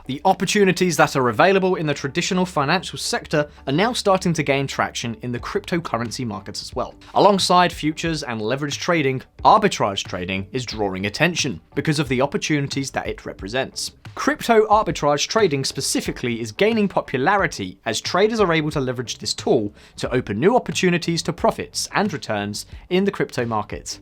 The opportunities that are available in the traditional financial sector are now starting to gain traction in the cryptocurrency markets as well. Alongside futures and leverage trading, arbitrage trading is drawing attention because of the opportunities that it represents. Crypto arbitrage trading specifically is gaining popularity as traders are able to leverage this tool to open new opportunities to profits and returns in the crypto market.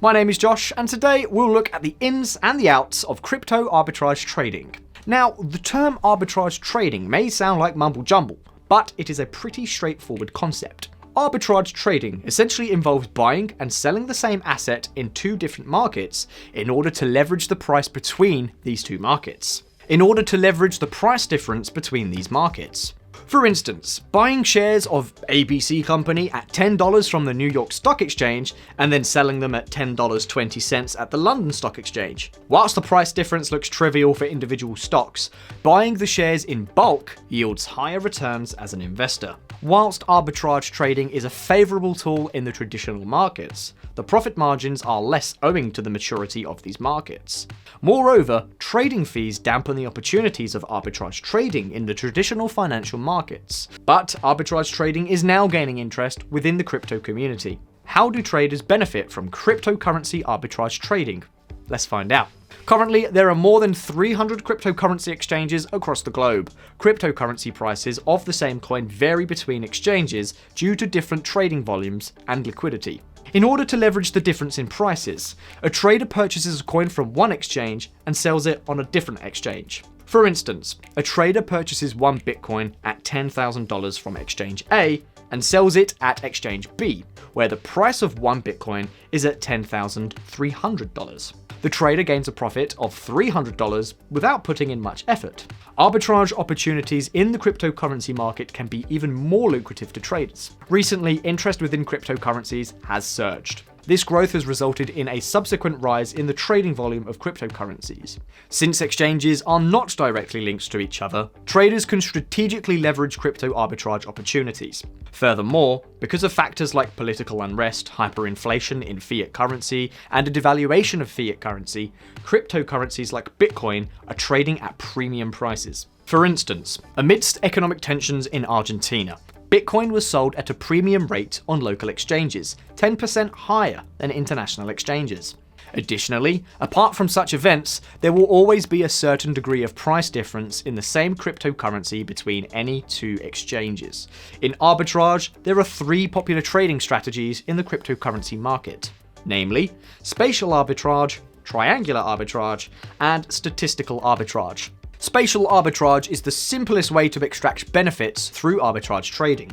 My name is Josh, and today we'll look at the ins and the outs of crypto arbitrage trading. Now, the term arbitrage trading may sound like mumble jumble, but it is a pretty straightforward concept. Arbitrage trading essentially involves buying and selling the same asset in two different markets in order to leverage the price between these two markets. In order to leverage the price difference between these markets. For instance, buying shares of ABC Company at $10 from the New York Stock Exchange and then selling them at $10.20 at the London Stock Exchange. Whilst the price difference looks trivial for individual stocks, buying the shares in bulk yields higher returns as an investor. Whilst arbitrage trading is a favourable tool in the traditional markets, the profit margins are less owing to the maturity of these markets. Moreover, trading fees dampen the opportunities of arbitrage trading in the traditional financial markets. But arbitrage trading is now gaining interest within the crypto community. How do traders benefit from cryptocurrency arbitrage trading? Let's find out. Currently, there are more than 300 cryptocurrency exchanges across the globe. Cryptocurrency prices of the same coin vary between exchanges due to different trading volumes and liquidity. In order to leverage the difference in prices, a trader purchases a coin from one exchange and sells it on a different exchange. For instance, a trader purchases one Bitcoin at $10,000 from exchange A and sells it at exchange B, where the price of one Bitcoin is at $10,300. The trader gains a profit of $300 without putting in much effort. Arbitrage opportunities in the cryptocurrency market can be even more lucrative to traders. Recently, interest within cryptocurrencies has surged. This growth has resulted in a subsequent rise in the trading volume of cryptocurrencies. Since exchanges are not directly linked to each other, traders can strategically leverage crypto arbitrage opportunities. Furthermore, because of factors like political unrest, hyperinflation in fiat currency, and a devaluation of fiat currency, cryptocurrencies like Bitcoin are trading at premium prices. For instance, amidst economic tensions in Argentina, Bitcoin was sold at a premium rate on local exchanges, 10% higher than international exchanges. Additionally, apart from such events, there will always be a certain degree of price difference in the same cryptocurrency between any two exchanges. In arbitrage, there are three popular trading strategies in the cryptocurrency market, namely spatial arbitrage, triangular arbitrage, and statistical arbitrage. Spatial arbitrage is the simplest way to extract benefits through arbitrage trading.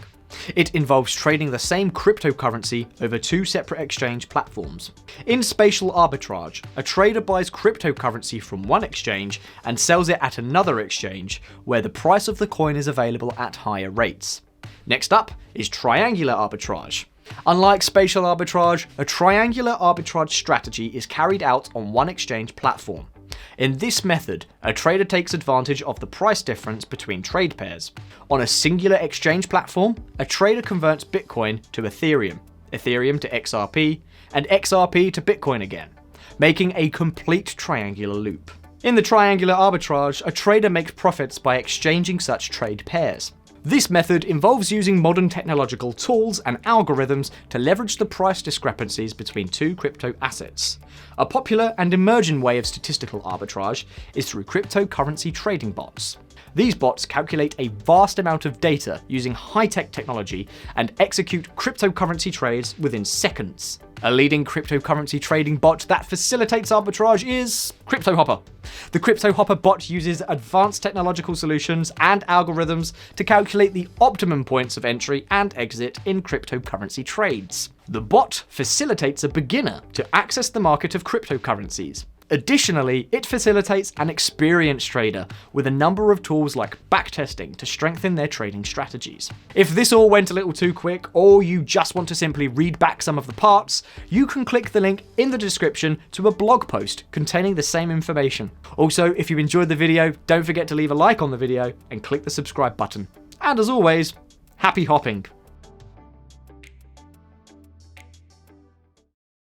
It involves trading the same cryptocurrency over two separate exchange platforms. In spatial arbitrage, a trader buys cryptocurrency from one exchange and sells it at another exchange, where the price of the coin is available at higher rates. Next up is triangular arbitrage. Unlike spatial arbitrage, a triangular arbitrage strategy is carried out on one exchange platform. In this method, a trader takes advantage of the price difference between trade pairs. On a singular exchange platform, a trader converts Bitcoin to Ethereum, Ethereum to XRP, and XRP to Bitcoin again, making a complete triangular loop. In the triangular arbitrage, a trader makes profits by exchanging such trade pairs. This method involves using modern technological tools and algorithms to leverage the price discrepancies between two crypto assets. A popular and emerging way of statistical arbitrage is through cryptocurrency trading bots. These bots calculate a vast amount of data using high-tech technology and execute cryptocurrency trades within seconds. A leading cryptocurrency trading bot that facilitates arbitrage is Cryptohopper. The Cryptohopper bot uses advanced technological solutions and algorithms to calculate the optimum points of entry and exit in cryptocurrency trades. The bot facilitates a beginner to access the market of cryptocurrencies. Additionally, it facilitates an experienced trader with a number of tools like backtesting to strengthen their trading strategies. If this all went a little too quick, or you just want to simply read back some of the parts, you can click the link in the description to a blog post containing the same information. Also, if you enjoyed the video, don't forget to leave a like on the video and click the subscribe button. And as always, happy hopping!